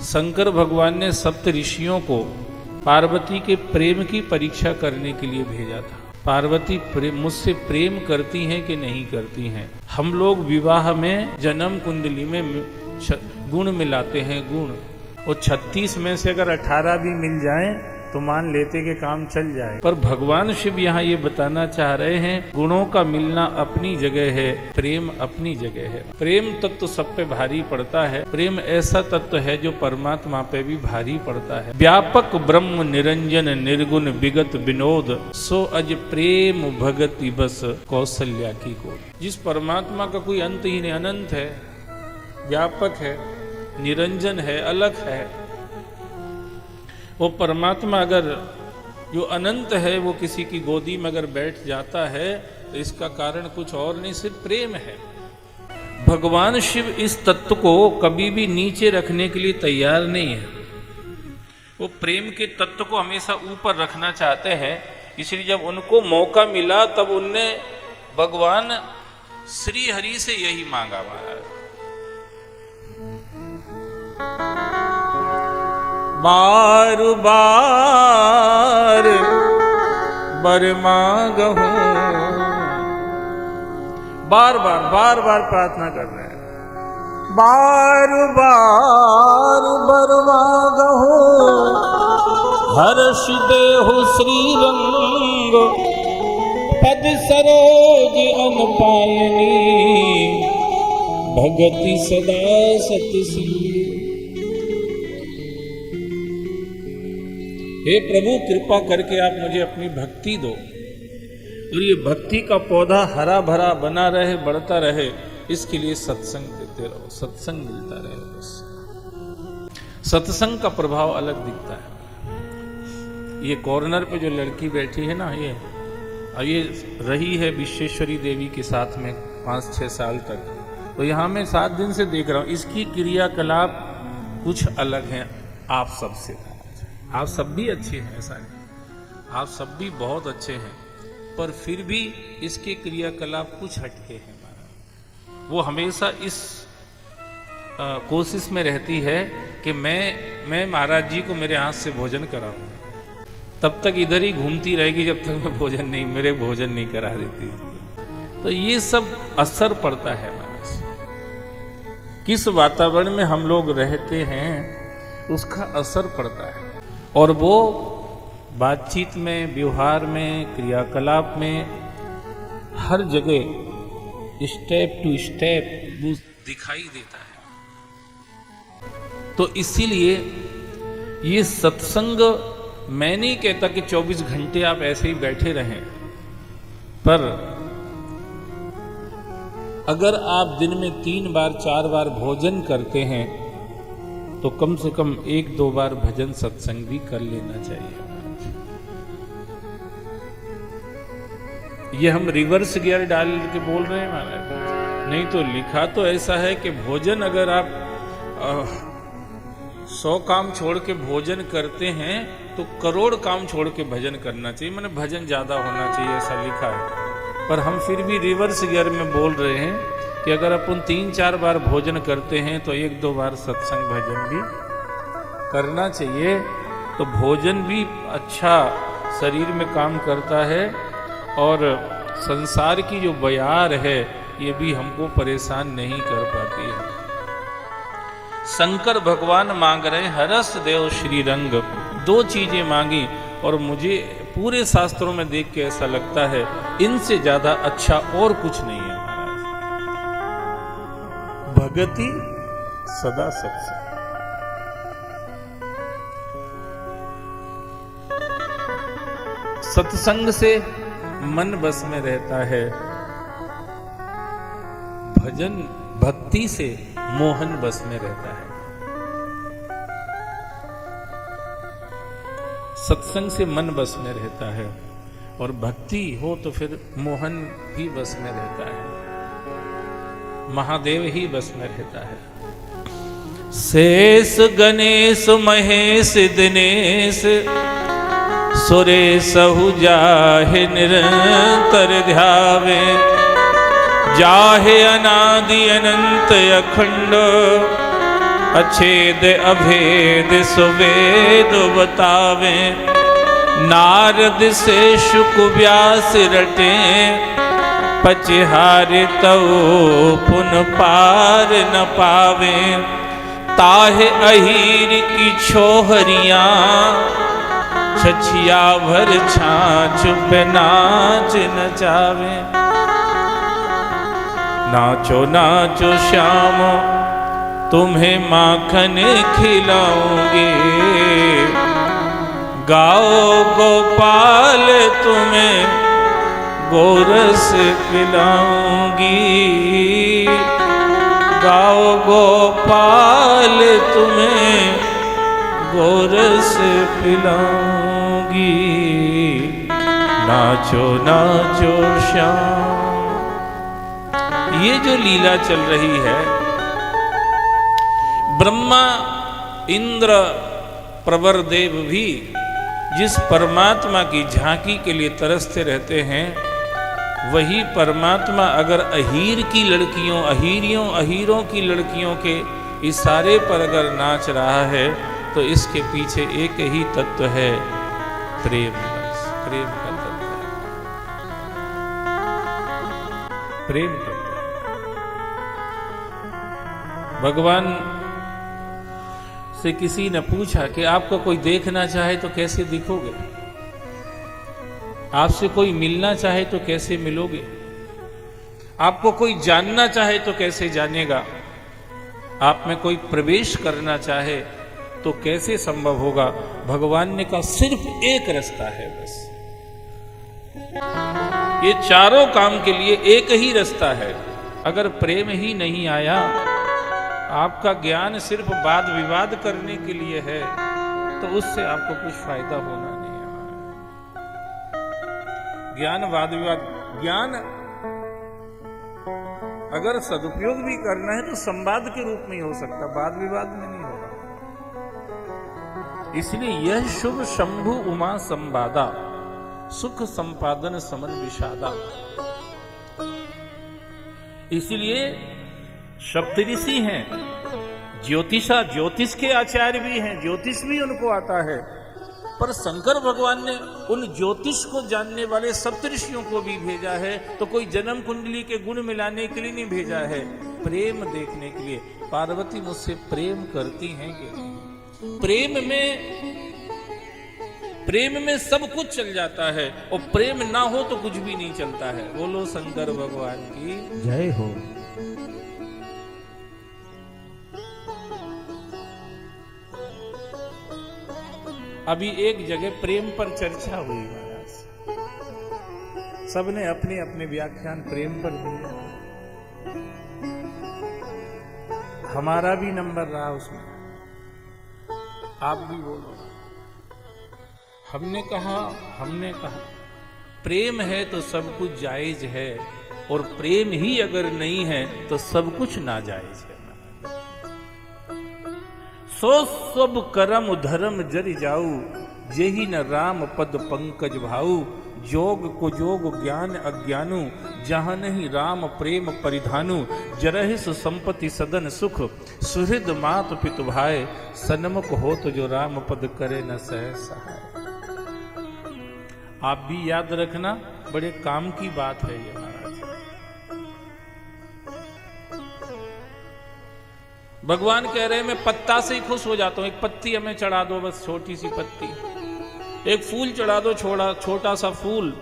शंकर भगवान ने सप्त ऋषियों को पार्वती के प्रेम की परीक्षा करने के लिए भेजा था। पार्वती मुझसे प्रेम करती हैं कि नहीं करती हैं। हम लोग विवाह में जन्म कुंडली में गुण मिलाते हैं, गुण, और 36 में से अगर 18 भी मिल जाएं तो मान लेते कि काम चल जाए। पर भगवान शिव यहाँ ये बताना चाह रहे हैं, गुणों का मिलना अपनी जगह है, प्रेम अपनी जगह है। प्रेम तत्व सब पे भारी पड़ता है। प्रेम ऐसा तत्व है जो परमात्मा पे भी भारी पड़ता है। व्यापक ब्रह्म निरंजन निर्गुण विगत विनोद, सो अज प्रेम भगति बस कौशल्या की गोद। जिस परमात्मा का कोई अंत ही नहीं, अनंत है, व्यापक है, निरंजन है, अलग है, वो परमात्मा अगर जो अनंत है वो किसी की गोदी में अगर बैठ जाता है तो इसका कारण कुछ और नहीं, सिर्फ प्रेम है। भगवान शिव इस तत्व को कभी भी नीचे रखने के लिए तैयार नहीं है। वो प्रेम के तत्व को हमेशा ऊपर रखना चाहते हैं। इसलिए जब उनको मौका मिला तब उनने भगवान श्री हरि से यही मांगा, महाराज, बार बार बर मांगहूं, बार बार प्रार्थना कर रहे हैं, बार बार बर मांगहूं, हर्ष देहु श्री रंग, पद सरोज अन पायनी, भगति सदा सत्य सिंह। हे प्रभु, कृपा करके आप मुझे अपनी भक्ति दो, और ये भक्ति का पौधा हरा भरा बना रहे, बढ़ता रहे, इसके लिए सत्संग देते रहो, सत्संग मिलता रहे। बस सत्संग का प्रभाव अलग दिखता है। ये कॉर्नर पे जो लड़की बैठी है ना, ये रही है विश्वेश्वरी देवी के साथ में 5-6 साल तक, तो यहाँ मैं 7 दिन से देख रहा हूँ, इसकी क्रियाकलाप कुछ अलग है आप सबसे। आप सब भी अच्छे हैं, ऐसा नहीं, आप सब भी बहुत अच्छे हैं, पर फिर भी इसके क्रियाकलाप कुछ हटके हैं। वो हमेशा इस कोशिश में रहती है कि मैं महाराज जी को मेरे हाथ से भोजन कराऊं, तब तक इधर ही घूमती रहेगी जब तक मैं मेरे भोजन नहीं करा देती। तो ये सब असर पड़ता है महाराज, किस वातावरण में हम लोग रहते हैं उसका असर पड़ता है। और वो बातचीत में, व्यवहार में, क्रियाकलाप में, हर जगह स्टेप टू स्टेप वो दिखाई देता है। तो इसीलिए ये सत्संग, मैं नहीं कहता कि 24 घंटे आप ऐसे ही बैठे रहें, पर अगर आप दिन में 3 बार 4 बार भोजन करते हैं तो कम से कम 1-2 बार भजन सत्संग भी कर लेना चाहिए। ये हम रिवर्स गियर डाल के बोल रहे हैं महाराज, नहीं तो लिखा तो ऐसा है कि भोजन अगर आप 100 काम छोड़ के भोजन करते हैं तो करोड़ काम छोड़ के भजन करना चाहिए, माने भजन ज्यादा होना चाहिए, ऐसा लिखा है। पर हम फिर भी रिवर्स गियर में बोल रहे हैं कि अगर अपन 3-4 बार भोजन करते हैं तो 1-2 बार सत्संग भजन भी करना चाहिए। तो भोजन भी अच्छा शरीर में काम करता है, और संसार की जो बयार है ये भी हमको परेशान नहीं कर पाती है। शंकर भगवान मांग रहे हरस देव श्री रंग, 2 चीजें मांगी, और मुझे पूरे शास्त्रों में देख के ऐसा लगता है इनसे ज्यादा अच्छा और कुछ नहीं है। भगति सदा सत्संग, सत्संग से मन बस में रहता है, भजन भक्ति से मोहन बस में रहता है। सत्संग से मन बस में रहता है, और भक्ति हो तो फिर मोहन भी बस में रहता है, महादेव ही बस में रहता है। शेष गणेश महेश दिनेश, सुरेश जाहे निरंतर ध्यावे, जाहे अनादि अनंत अखंड, अछेद अभेद सुवेद बतावे, नारद से शुक व्यास रटे, पचिहार तऊ पुन पार न पावे, ताहे अहीर की छोहरियां, छछिया भर छाछ पे नाच नचावे। नाचो नाचो श्याम तुम्हें माखन खिलाऊंगी, गाओ गोपाल तुम्हें गोरस पिलाऊंगी, गाओ गोपाल तुम्हें गोरस पिलाऊंगी, नाचो नाचो श्याम। ये जो लीला चल रही है, ब्रह्मा इंद्र प्रवर देव भी जिस परमात्मा की झांकी के लिए तरसते रहते हैं, वही परमात्मा अगर अहीर की लड़कियों, अहीरों की लड़कियों के इशारे पर अगर नाच रहा है, तो इसके पीछे एक ही तत्व है, प्रेम। प्रेम का तत्व है, प्रेम तत्व। भगवान से किसी ने पूछा कि आपको कोई देखना चाहे तो कैसे दिखोगे, आपसे कोई मिलना चाहे तो कैसे मिलोगे, आपको कोई जानना चाहे तो कैसे जानेगा, आप में कोई प्रवेश करना चाहे तो कैसे संभव होगा। भगवान ने कहा सिर्फ एक रास्ता है, बस ये चारों काम के लिए एक ही रास्ता है। अगर प्रेम ही नहीं आया, आपका ज्ञान सिर्फ वाद विवाद करने के लिए है, तो उससे आपको कुछ फायदा होना नहीं है। ज्ञान वाद विवाद, ज्ञान अगर सदुपयोग भी करना है तो संवाद के रूप में ही हो सकता, वाद विवाद में नहीं होगा। इसलिए यह शुभ शंभु उमा संवादा, सुख संपादन समन विषादा। इसलिए सप्तऋषि हैं, ज्योतिष के आचार्य भी हैं, ज्योतिष भी उनको आता है, पर शंकर भगवान ने उन ज्योतिष को जानने वाले सप्तऋषियों को भी भेजा है, तो कोई जन्म कुंडली के गुण मिलाने के लिए नहीं भेजा है, प्रेम देखने के लिए। पार्वती मुझसे प्रेम करती हैं कि नहीं? प्रेम में सब कुछ चल जाता है, और प्रेम ना हो तो कुछ भी नहीं चलता है। बोलो शंकर भगवान की जय हो। अभी एक जगह प्रेम पर चर्चा हुई महाराज, सबने अपने अपने व्याख्यान प्रेम पर दिए, हमारा भी नंबर रहा उसमें, आप भी बोलो। हमने कहा प्रेम है तो सब कुछ जायज है, और प्रेम ही अगर नहीं है तो सब कुछ नाजायज है। सो सब करम धर्म जरि जाऊ, जेहि न राम पद पंकज भाऊ। जोग को जोग ज्ञान अज्ञानु, जहाँ नहीं राम प्रेम परिधानु। जरहिस संपत्ति सदन सुख, सुहृद मात पितु भाई। सन्मुख हो तो जो राम पद करे न सह सहाय। आप भी याद रखना, बड़े काम की बात है ये महाराज। भगवान कह रहे हैं मैं पत्ता से ही खुश हो जाता हूं, एक पत्ती हमें चढ़ा दो, बस छोटी सी पत्ती, एक फूल चढ़ा दो, छोटा सा फूल,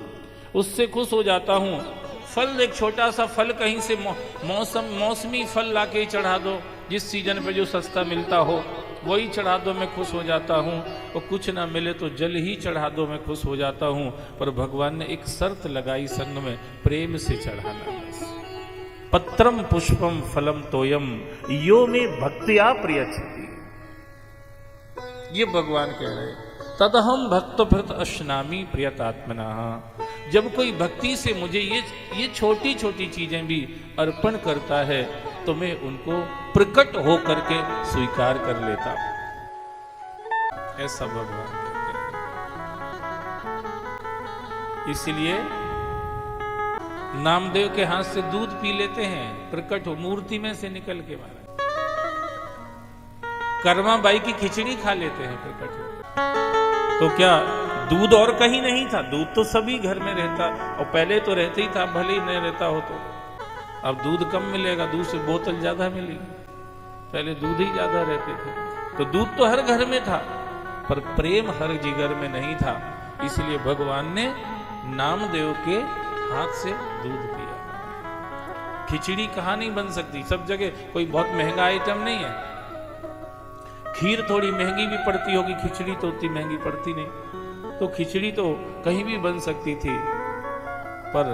उससे खुश हो जाता हूं। फल, एक छोटा सा फल कहीं से मौसमी फल लाके चढ़ा दो, जिस सीजन पे जो सस्ता मिलता हो वही चढ़ा दो, मैं खुश हो जाता हूं। और कुछ ना मिले तो जल ही चढ़ा दो, मैं खुश हो जाता हूं। पर भगवान ने एक शर्त लगाई संग में, प्रेम से चढ़ाना। पत्रम पुष्पम फलम तोयम यो में भक्तिया प्रियच्छति। ये भगवान कह रहे, तदहम भक्त भृत अश्नामी प्रियतात्मना। जब कोई भक्ति से मुझे ये छोटी छोटी चीजें भी अर्पण करता है, तो मैं उनको प्रकट हो करके स्वीकार कर लेता हूं। ऐसा भगवान कहते हैं। इसलिए नामदेव के हाथ से दूध पी लेते हैं, प्रकट हो मूर्ति में से निकल के। महाराज कर्माबाई की खिचड़ी खा लेते हैं प्रकट हो। तो क्या दूध और कहीं नहीं था? दूध तो सभी घर में रहता, और पहले तो रहते ही था, भले ही नहीं रहता हो तो। अब दूध कम मिलेगा, दूध से बोतल ज्यादा मिलेगी, पहले दूध ही ज्यादा रहते थे। तो दूध तो हर घर में था, पर प्रेम हर जिगर में नहीं था। इसलिए भगवान ने नामदेव के हाथ से दूध पिया। खिचड़ी कहाँ नहीं बन सकती, सब जगह कोई बहुत महंगा आइटम नहीं है। खीर थोड़ी महंगी भी पड़ती होगी, खिचड़ी तो उतनी महंगी पड़ती नहीं। तो खिचड़ी तो कहीं भी बन सकती थी, पर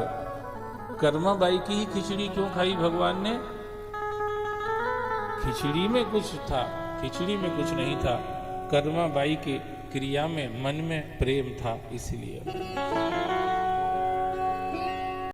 कर्माबाई की ही खिचड़ी क्यों खाई भगवान ने? खिचड़ी में कुछ था, खिचड़ी में कुछ नहीं था। कर्माबाई के क्रिया में, मन में प्रेम था, इसलिए।